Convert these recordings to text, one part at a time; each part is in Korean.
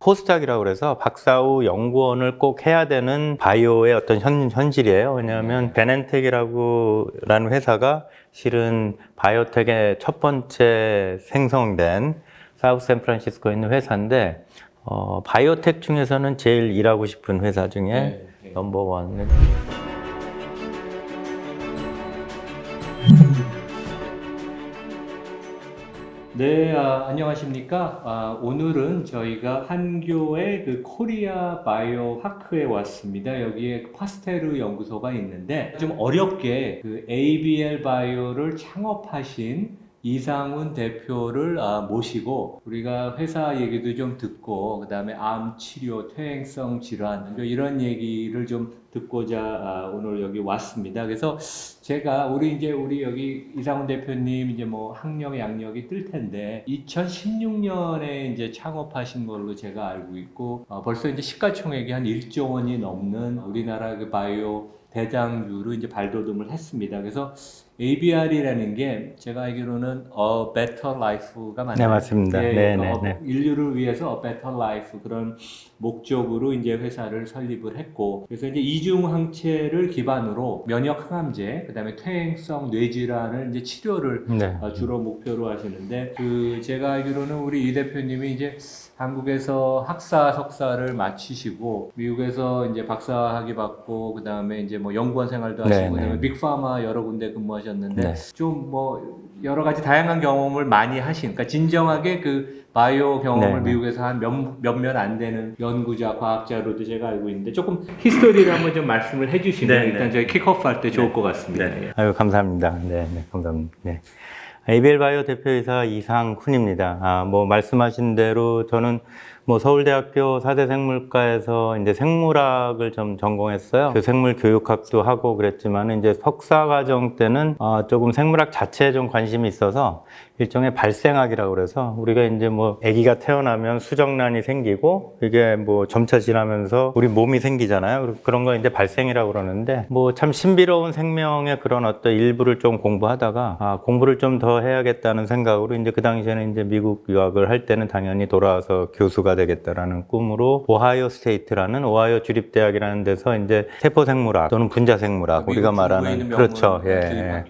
포스닥이라고 그래서 박사 후 연구원을 꼭 해야 되는 바이오의 어떤 현실이에요. 왜냐하면 베넨텍이라는 회사가 실은 바이오텍의 첫 번째 생성된 사우스 샌프란시스코에 있는 회사인데 바이오텍 중에서는 제일 일하고 싶은 회사 중에 넘버원. 네, 안녕하십니까. 오늘은 저희가 한교의 그 코리아 바이오 파크에 왔습니다. 여기에 파스테르 연구소가 있는데 좀 어렵게 그 ABL 바이오를 창업하신 이상훈 대표를 모시고 우리가 회사 얘기도 좀 듣고 그다음에 암 치료, 퇴행성 질환 이런 얘기를 좀 듣고자 오늘 여기 왔습니다. 그래서 제가 우리 여기 이상훈 대표님 이제 뭐 학력 양력이 뜰 텐데 2016년에 이제 창업하신 걸로 제가 알고 있고 벌써 이제 시가총액이 한 1조 원이 넘는 우리나라 그 바이오 대장주로 이제 발돋움을 했습니다. 그래서 ABR이라는 게 제가 알기로는 A Better Life가 맞나요? 네, 맞습니다. 네, 네, 네. 인류를 위해서 A Better Life 그런 목적으로 이제 회사를 설립을 했고, 그래서 이제 이중 항체를 기반으로 면역 항암제, 그다음에 퇴행성 뇌질환을 이제 치료를 네. 주로 목표로 하시는데, 그 제가 알기로는 우리 이 대표님이 이제 한국에서 학사 석사를 마치시고 미국에서 이제 박사학위 받고 그다음에 이제 뭐 연구원 생활도 하시고 네, 그다음에 네. 빅파마 여러 군데 근무하셨는데 네. 좀 뭐 여러 가지 다양한 경험을 많이 하신, 그러니까 진정하게 그 바이오 경험을 네. 미국에서 한 몇몇 안 되는 연구자, 과학자로도 제가 알고 있는데 조금 히스토리를 한번 좀 말씀을 해주시면 네, 일단 네. 저희 킥오프 할 때 좋을 것 같습니다. 네. 아유, 감사합니다. 네, 네, 감사합니다. 네. ABL 바이오 대표이사 이상훈입니다. 뭐 말씀하신 대로 저는 뭐 서울대학교 사대생물과에서 이제 생물학을 좀 전공했어요. 그 생물 교육학도 하고 그랬지만 이제 석사 과정 때는 조금 생물학 자체에 좀 관심이 있어서 일종의 발생학이라고 그래서 우리가 이제 뭐 아기가 태어나면 수정란이 생기고 이게 뭐 점차 지나면서 우리 몸이 생기잖아요. 그런 거 이제 발생이라고 그러는데 뭐 참 신비로운 생명의 그런 어떤 일부를 좀 공부하다가 공부를 좀 더 해야겠다는 생각으로 이제 그 당시에는 이제 미국 유학을 할 때는 당연히 돌아와서 교수가 되겠다라는 꿈으로 오하이오 스테이트라는 오하이오 주립대학이라는 데서 이제 세포생물학 또는 분자생물학 우리가 말하는 그렇죠. 예.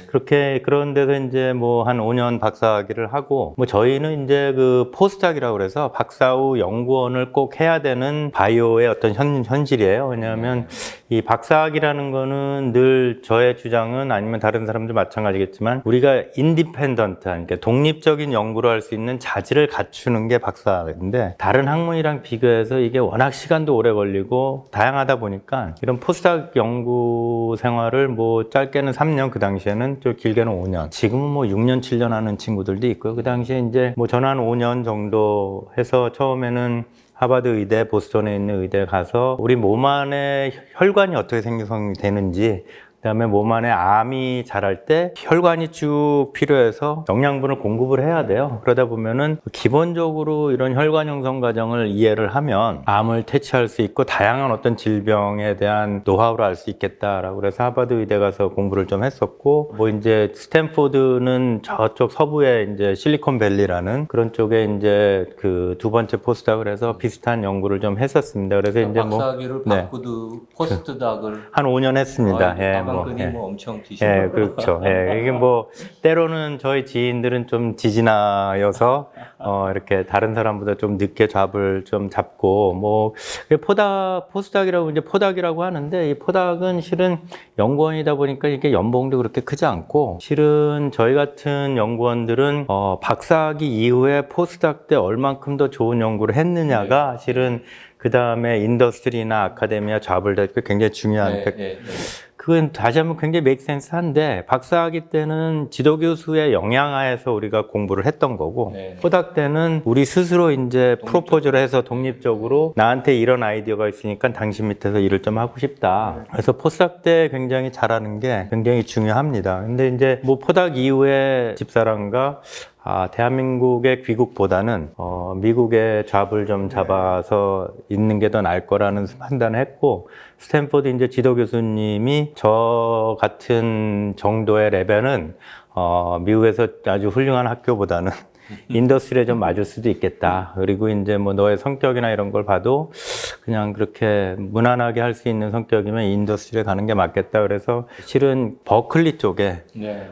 그렇게 그런 데서 이제 뭐 한 5년 박사학위를 하고 뭐 저희는 이제 그 포스닥이라고 그래서 박사 후 연구원을 꼭 해야 되는 바이오의 어떤 현실이에요. 왜냐하면 이 박사학위라는 거는 늘 저의 주장은 아니면 다른 사람들 마찬가지겠지만 우리가 인디펜던트한 그러니까 독립적인 연구를 할 수 있는 자질을 갖추는 게 박사학위인데 다른 학문이랑 비교해서 이게 워낙 시간도 오래 걸리고 다양하다 보니까 이런 포스닥 연구 생활을 뭐 짧게는 3년 그 당시에는 좀 길게는 5년 지금은 뭐 6년 7년 하는 친구들도 있고요. 그 당시에 이제 뭐 저는 한 5년 정도 해서 처음에는 하버드 의대, 보스턴에 있는 의대에 가서 우리 몸 안에 혈관이 어떻게 생성이 되는지 그다음에 몸 안에 암이 자랄 때 혈관이 쭉 필요해서 영양분을 공급을 해야 돼요. 그러다 보면은 기본적으로 이런 혈관 형성 과정을 이해를 하면 암을 퇴치할 수 있고 다양한 어떤 질병에 대한 노하우를 알 수 있겠다라고 그래서 하버드 의대 가서 공부를 좀 했었고 뭐 이제 스탠포드는 저쪽 서부에 이제 실리콘밸리라는 그런 쪽에 이제 그 두 번째 포스닥을 해서 비슷한 연구를 좀 했었습니다. 그래서 이제 뭐 박사학위를 받고도 포스트닥을 한 5년 했습니다. 가방끈이 뭐 엄청 기시고. 예, 그렇죠. 예, 이게 뭐 때로는 저희 지인들은 좀 지진하여서 이렇게 다른 사람보다 좀 늦게 잡을 좀 잡고 뭐 포스닥이라고 이제 포닥이라고 하는데 이 포닥은 실은 연구원이다 보니까 이게 연봉도 그렇게 크지 않고 실은 저희 같은 연구원들은 박사학위 이후에 포스닥 때 얼만큼 더 좋은 연구를 했느냐가 실은 그 다음에 인더스트리나 아카데미아 잡을 때 굉장히 중요한 그건 다시 한번 굉장히 메이크센스한데 박사학위 때는 지도교수의 영향하에서 우리가 공부를 했던 거고 포닥 때는 우리 스스로 이제 프로포즈를 해서 독립적으로 나한테 이런 아이디어가 있으니까 당신 밑에서 일을 좀 하고 싶다. 그래서 포스닥 때 굉장히 잘하는 게 굉장히 중요합니다. 근데 이제 뭐 포닥 이후에 집사람과 대한민국의 귀국보다는 미국의 잡을 좀 잡아서 있는 게 더 나을 거라는 판단을 했고 스탠포드 이제 지도 교수님이 저 같은 정도의 레벨은 미국에서 아주 훌륭한 학교보다는 인더스트리에 좀 맞을 수도 있겠다. 그리고 이제 뭐 너의 성격이나 이런 걸 봐도 그냥 그렇게 무난하게 할 수 있는 성격이면 인더스트리에 가는 게 맞겠다. 그래서 실은 버클리 쪽에 네.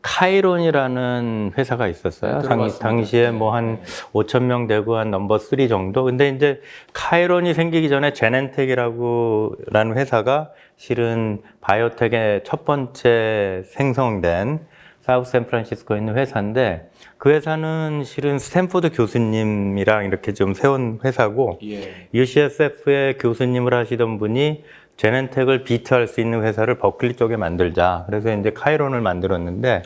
카이론이라는 회사가 있었어요. 네, 들어봤습니다. 당시에 뭐 한 네. 5천 명 되고 한 넘버 3 정도. 근데 이제 카이론이 생기기 전에 제넨텍이라는 회사가 실은 바이오텍의 첫 번째 생성된 사우스 샌프란시스코에 있는 회사인데 그 회사는 실은 스탠포드 교수님이랑 이렇게 좀 세운 회사고 예. UCSF의 교수님을 하시던 분이 제넨텍을 비트할 수 있는 회사를 버클리 쪽에 만들자. 그래서 이제 카이론을 만들었는데,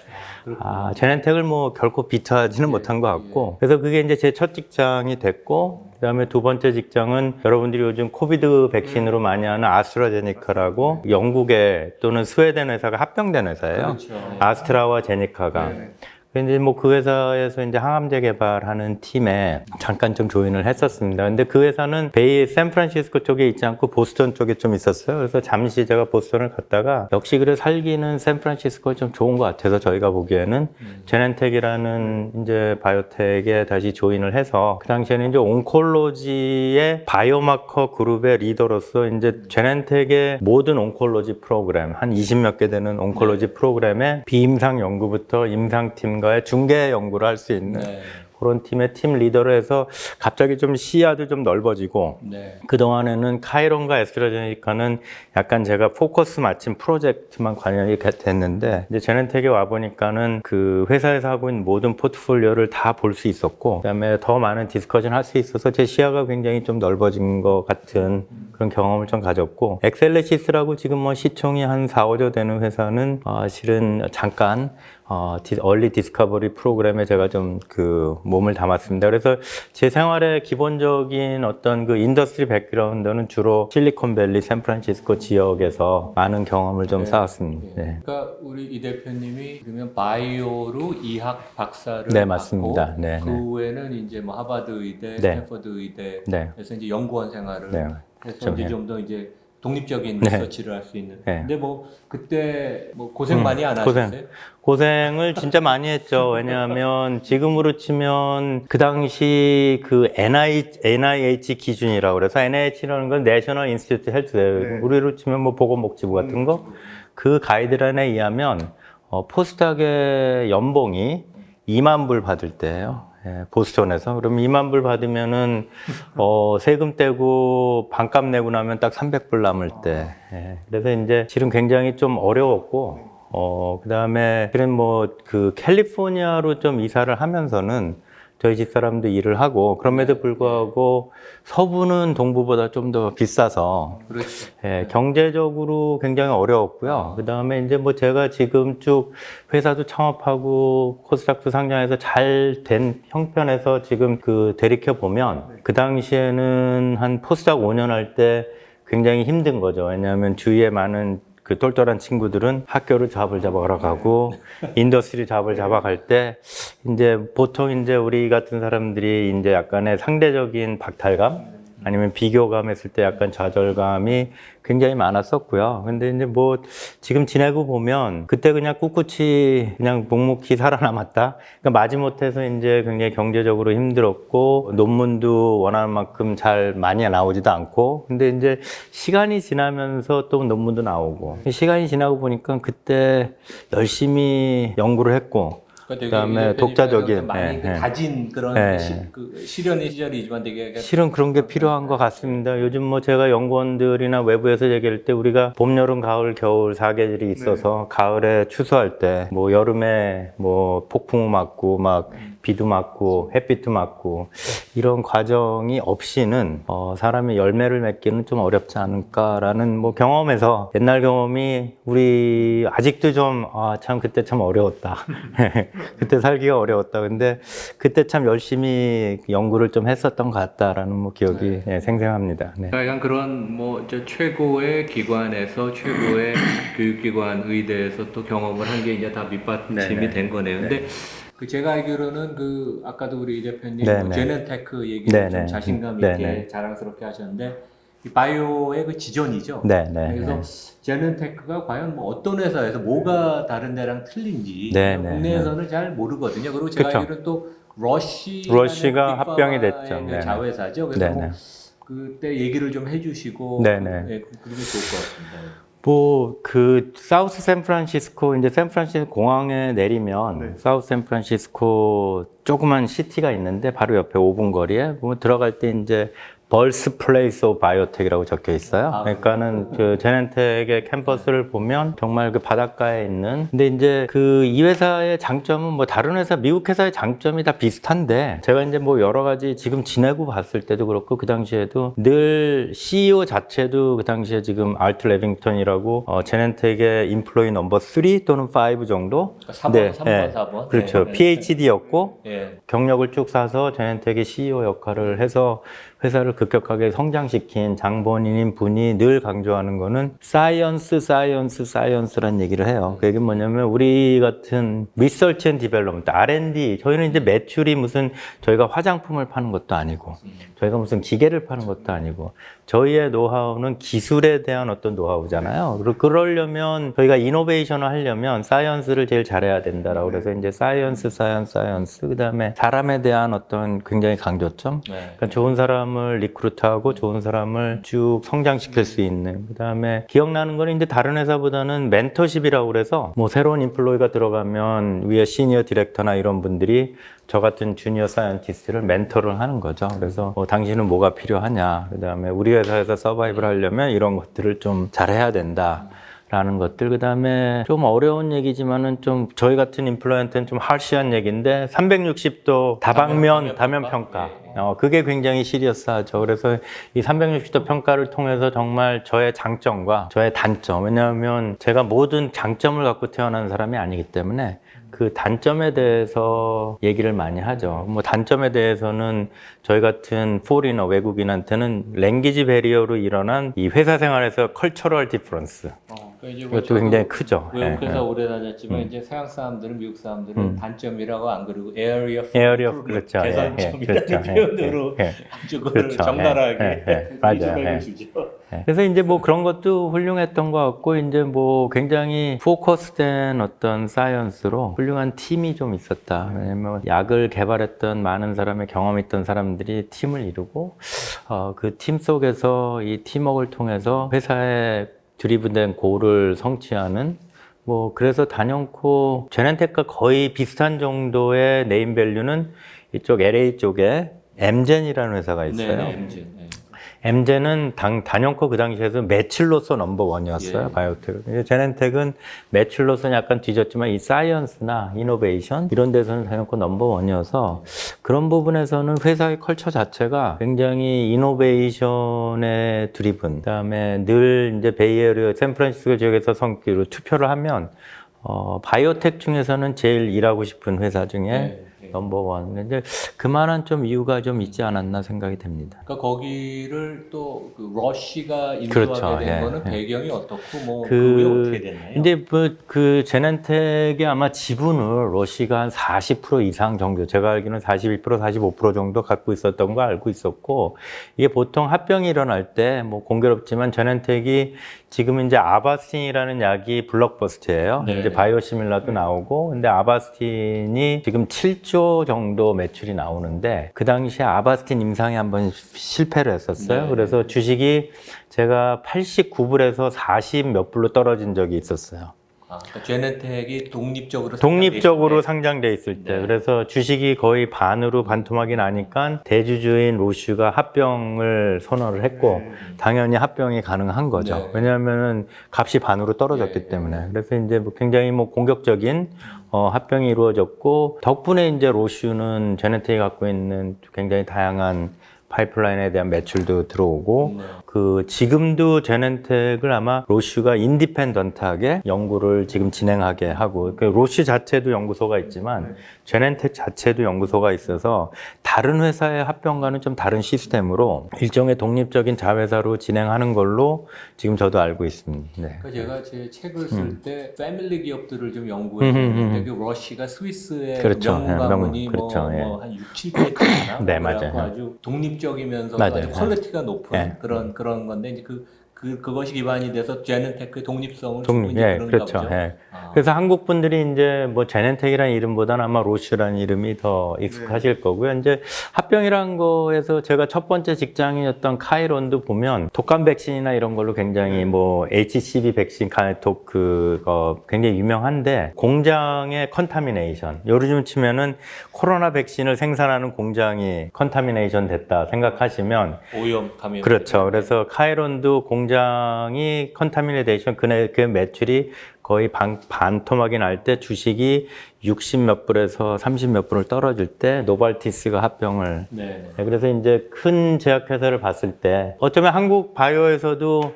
제넨텍을 뭐 결코 비트하지는 못한 것 같고, 그래서 그게 이제 제 첫 직장이 됐고, 그 다음에 두 번째 직장은 여러분들이 요즘 코비드 백신으로 많이 하는 아스트라제네카라고 영국의 또는 스웨덴 회사가 합병된 회사예요. 그렇죠. 아스트라와 제네카가. 네. 근데 뭐 그 회사에서 이제 항암제 개발하는 팀에 잠깐 좀 조인을 했었습니다. 근데 그 회사는 베이 샌프란시스코 쪽에 있지 않고 보스턴 쪽에 좀 있었어요. 그래서 잠시 제가 보스턴을 갔다가 역시 그래 살기는 샌프란시스코가 좀 좋은 것 같아서 저희가 보기에는 제넨텍이라는 이제 바이오텍에 다시 조인을 해서 그 당시에는 이제 온콜로지의 바이오마커 그룹의 리더로서 이제 제넨텍의 모든 온콜로지 프로그램 한 20몇 개 되는 온콜로지 프로그램의 비임상 연구부터 임상팀과의 중개 연구를 할 수 있는 네. 그런 팀의 팀 리더로 해서 갑자기 좀 시야도 좀 넓어지고 네. 그동안에는 카이론과 에스트라제네카는 약간 제가 포커스 맞춘 프로젝트만 관련이 됐는데 이제 제넨텍에 와보니까는 그 회사에서 하고 있는 모든 포트폴리오를 다 볼 수 있었고 그다음에 더 많은 디스커션 할 수 있어서 제 시야가 굉장히 좀 넓어진 것 같은 그런 경험을 좀 가졌고 엑셀레시스라고 지금 뭐 시총이 한 4, 5조 되는 회사는 실은 잠깐 얼리 디스커버리 프로그램에 제가 좀 그 몸을 담았습니다. 그래서 제 생활의 기본적인 어떤 그 인더스트리 백그라운드는 주로 실리콘밸리, 샌프란시스코 지역에서 많은 경험을 좀 쌓았습니다. 네. 그러니까 우리 이 대표님이 그러면 바이오로 이학 박사를 네, 받고 맞습니다. 네, 그 네. 후에는 이제 뭐 하버드 의대, 네. 스탠퍼드 의대에서 네. 이제 연구원 생활을 네. 해서 좀, 이제 네. 좀 더 이제 독립적인 네. 리서치를 할 수 있는. 네. 근데 뭐 그때 뭐 고생 많이 안 하셨어요? 고생을 진짜 많이 했죠. 왜냐하면 지금으로 치면 그 당시 그 NIH 기준이라고 그래서 NIH라는 건 내셔널 인스티튜트 헬스예요. 우리로 치면 뭐 보건복지부 같은 거. 그 가이드라인에 의하면 포스닥의 연봉이 2만 불 받을 때예요. 예, 보스턴에서. 그럼 2만 불 받으면은 세금 떼고 반값 내고 나면 딱 300불 남을 때. 예, 그래서 이제 실은 굉장히 좀 어려웠고 그 다음에 실은 뭐 그 캘리포니아로 좀 이사를 하면서는 저희 집사람도 일을 하고 그럼에도 불구하고 서부는 동부보다 좀 더 비싸서 그렇죠. 예, 경제적으로 굉장히 어려웠고요. 그 다음에 이제 뭐 제가 지금 쭉 회사도 창업하고 코스닥도 상장해서 잘 된 형편에서 지금 그 되리켜 보면 그 당시에는 한 포스닥 5년 할 때 굉장히 힘든 거죠. 왜냐하면 주위에 많은 그 똘똘한 친구들은 학교를 잡을 잡아가러 가고 인더스트리 잡을 잡아갈 때 이제 보통 이제 우리 같은 사람들이 이제 약간의 상대적인 박탈감 아니면 비교감 했을 때 약간 좌절감이 굉장히 많았었고요. 근데 이제 뭐 지금 지내고 보면 그때 그냥 꿋꿋이 그냥 묵묵히 살아남았다. 그러니까 마지못해서 이제 굉장히 경제적으로 힘들었고 논문도 원하는 만큼 잘 많이 나오지도 않고 근데 이제 시간이 지나면서 또 논문도 나오고 시간이 지나고 보니까 그때 열심히 연구를 했고 그다음에 독자적인 많이 다진 그런 그 시련의 시절이지만 되게 실은 그런 게 필요한 것 같습니다. 요즘 뭐 제가 연구원들이나 외부에서 얘기할 때 우리가 봄, 여름, 가을, 겨울 4계절이 있어서 가을에 추수할 때 뭐 여름에 뭐 폭풍우 맞고 막 비도 맞고 햇빛도 맞고 이런 과정이 없이는 사람이 열매를 맺기는 좀 어렵지 않을까라는 뭐 경험에서 옛날 경험이 우리 아직도 좀 참 그때 참 어려웠다. 그때 살기가 어려웠다. 근데 그때 참 열심히 연구를 좀 했었던 것 같다라는 뭐 기억이 생생합니다. 네. 약간 그런 뭐 최고의 기관에서 최고의 교육기관 의대에서 또 경험을 한 게 이제 다 밑받침이 된 거네요. 근데 그 제가 알기로는 그 아까도 우리 이 대표님 뭐 제넨테크 얘기를 좀 자신감 있게 자랑스럽게 하셨는데 이 바이오의 그 지존이죠. 네, 네. 그래서 제넨테크가 과연 뭐 어떤 회사에서 뭐가 다른 데랑 틀린지 네, 네, 국내에서는 잘 모르거든요. 그리고 제가 그쵸. 알기로는 또 러쉬가 러쉬가 합병이 됐죠. 그 네, 자회사죠. 그래서 네, 뭐 네. 그때 얘기를 좀 해주시고 네, 네. 그러면 좋을 것 같습니다. 뭐 그 사우스 샌프란시스코 이제 샌프란시스코 공항에 내리면 네. 사우스 샌프란시스코 조그만 시티가 있는데 바로 옆에 5분 거리에 보면 들어갈 때 이제 벌스 플레이스 오브 바이오텍이라고 적혀 있어요. 아, 그러니까는 그 제넨텍의 캠퍼스를 보면 정말 그 바닷가에 있는. 근데 이제 그 이 회사의 장점은 뭐 다른 회사 미국 회사의 장점이 다 비슷한데 제가 이제 뭐 여러 가지 지금 지내고 봤을 때도 그렇고 그 당시에도 늘 CEO 자체도 그 당시에 지금 알트 레빙턴이라고 제넨텍의 인플로이 넘버 3 또는 5 정도. 그러니까 4번, 네, 3번, 네. 4번. 그렇죠. 네. PhD였고 예. 경력을 쭉 쌓아서 제넨텍의 CEO 역할을 해서 회사를 급격하게 성장시킨 장본인인 분이 늘 강조하는 거는 사이언스라는 얘기를 해요. 그 얘기는 뭐냐면 우리 같은 리서치 앤 디벨롭먼트, R&D, 저희는 이제 매출이 무슨 저희가 화장품을 파는 것도 아니고 저희가 무슨 기계를 파는 것도 아니고 저희의 노하우는 기술에 대한 어떤 노하우잖아요. 그러려면 저희가 이노베이션을 하려면 사이언스를 제일 잘해야 된다라고 그래서 이제 사이언스, 그다음에 사람에 대한 어떤 굉장히 강조점. 그러니까 좋은 사람을 리크루트하고 좋은 사람을 쭉 성장시킬 수 있는. 그다음에 기억나는 거는 이제 다른 회사보다는 멘토십이라고 그래서 뭐 새로운 인플로이가 들어가면 위에 시니어 디렉터나 이런 분들이 저 같은 주니어 사이언티스트를 멘토를 하는 거죠. 그래서 당신은 뭐가 필요하냐. 그다음에 우리 회사에서 서바이브를 하려면 이런 것들을 좀 잘해야 된다. 라는 것들. 그 다음에 좀 어려운 얘기지만은 좀 저희 같은 인플루언트는 좀 하시한 얘기인데 360도 다방면 평가. 그게 굉장히 시리어스하죠. 그래서 이 360도 평가를 통해서 정말 저의 장점과 저의 단점. 왜냐하면 제가 모든 장점을 갖고 태어난 사람이 아니기 때문에 그 단점에 대해서 얘기를 많이 하죠. 뭐 단점에 대해서는 저희 같은 포리너 외국인한테는 랭귀지 베리어로 일어난 이 회사 생활에서 컬처럴 디퍼런스. 이것도 굉장히 크죠. 외국 회사 예, 오래 다녔지만 이제 서양 사람들은 미국 사람들은 단점이라고 안 그러고 area of 에어리 오브 그렇죠. 개선점이라는 그렇죠. 표현으로 아주 그걸 그렇죠. 적나라하게 맞아요. 피드백을 주죠. 그래서 이제 뭐 그런 것도 훌륭했던 것 같고 이제 뭐 굉장히 포커스된 어떤 사이언스로 훌륭한 팀이 좀 있었다. 왜냐면 약을 개발했던 많은 사람의 경험 있던 사람들이 팀을 이루고 그 팀 속에서 이 팀워크를 통해서 회사의 드리븐된 고를 성취하는 뭐 그래서 단연코 제넨텍과 거의 비슷한 정도의 네임밸류는 이쪽 LA 쪽에 엠젠이라는 회사가 있어요. 네, 엠젠. 네. 엠젠은 단연코 그 당시에서 매출로서 넘버원이었어요. 예. 바이오텍은. 제넨텍은 매출로서는 약간 뒤졌지만 이 사이언스나 이노베이션 이런 데서는 단연코 넘버원이어서 그런 부분에서는 회사의 컬처 자체가 굉장히 이노베이션에 드리븐. 그다음에 늘 이제 베이에리어 샌프란시스코 지역에서 투표를 하면 바이오텍 중에서는 제일 일하고 싶은 회사 중에 네. 넘버원. 근데 그만한 좀 이유가 좀 있지 않았나 생각이 됩니다. 그러니까 거기를 또 그 러쉬가 인수하게 그렇죠. 된 예, 거는 예. 배경이 어떻고 뭐 그게 어떻게 됐나요? 이제 그 제넨텍의 아마 지분을 러시가 한 40% 이상 정도, 제가 알기로는 41%, 45% 정도 갖고 있었던 거 알고 있었고, 이게 보통 합병이 일어날 때 뭐 공교롭지만 제넨텍이 지금 이제 아바스틴이라는 약이 블록버스트예요. 네. 이제 바이오시밀라도 나오고, 근데 아바스틴이 지금 7조 정도 매출이 나오는데 그 당시에 아바스틴 임상에 한번 실패를 했었어요. 네. 그래서 주식이 제가 89불에서 40 몇 불로 떨어진 적이 있었어요. 그러니까 제넨텍이 독립적으로 상장돼 있을 때. 네. 그래서 주식이 거의 반으로 반토막이 나니까 대주주인 로슈가 합병을 선언을 했고 당연히 합병이 가능한 거죠. 네. 왜냐하면은 값이 반으로 떨어졌기 네. 때문에. 그래서 이제 뭐 굉장히 뭐 공격적인 합병이 이루어졌고 덕분에 이제 로슈는 제넨텍이 갖고 있는 굉장히 다양한 파이프라인에 대한 매출도 들어오고 그 지금도 제넨텍을 아마 로슈가 인디펜던트하게 연구를 지금 진행하게 하고 그 로슈 자체도 연구소가 있지만 제넨텍 자체도 연구소가 있어서 다른 회사의 합병과는 좀 다른 시스템으로 일종의 독립적인 자회사로 진행하는 걸로 지금 저도 알고 있습니다. 네. 그러니까 제가 제 책을 쓸 때 패밀리 기업들을 좀 연구했는데 그 러쉬가 스위스의 그렇죠. 명문 가문이 그렇죠. 예. 뭐한 6, 7개나 네, 맞아요. 아주 독립 독립적이면서 맞아요. 아주 퀄리티가 높은 네. 그런 건데 이제 그것이 기반이 돼서 제넨테크의 독립성을 주고 독립, 이제 예, 그런가 그렇죠. 보죠. 예. 아. 그래서 한국 분들이 이제 뭐 제넨텍이라는 이름보다는 아마 로슈라는 이름이 더 익숙하실 거고요. 이제 합병이란 거에서 제가 첫 번째 직장이었던 카이론도 보면 독감 백신이나 이런 걸로 굉장히 뭐 HCV 백신 그거 굉장히 유명한데 공장의 컨타미네이션, 요즘 치면은 코로나 백신을 생산하는 공장이 컨타미네이션 됐다 생각하시면 오염 감염. 그렇죠. 그래서 카이론도 공장이 컨타미네이션 그 매출이 거의 반토막이 날 때 주식이 60 몇 불에서 30 몇 불을 떨어질 때 노발티스가 합병을. 네. 네, 그래서 이제 큰 제약회사를 봤을 때 어쩌면 한국 바이오에서도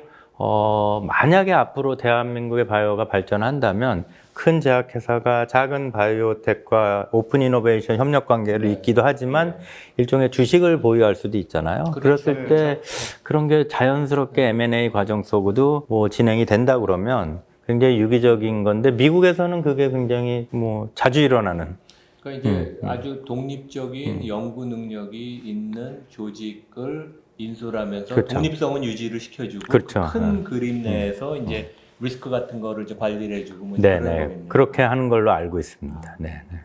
만약에 앞으로 대한민국의 바이오가 발전한다면 큰 제약회사가 작은 바이오텍과 오픈 이노베이션 협력 관계를 잇기도 하지만 일종의 주식을 보유할 수도 있잖아요. 그렇죠. 그랬을 때 그런 게 자연스럽게 M&A 과정 속으로 뭐 진행이 된다 그러면 굉장히 유기적인 건데 미국에서는 그게 굉장히 뭐 자주 일어나는. 그러니까 이제 아주 독립적인 연구 능력이 있는 조직을 인수하면서 그렇죠. 독립성은 유지를 시켜주고 그렇죠. 큰 그림 내에서 이제 리스크 같은 거를 이제 관리를 해주고 뭐 네, 그런 네. 거겠네요. 그렇게 하는 걸로 알고 있습니다. 네, 네.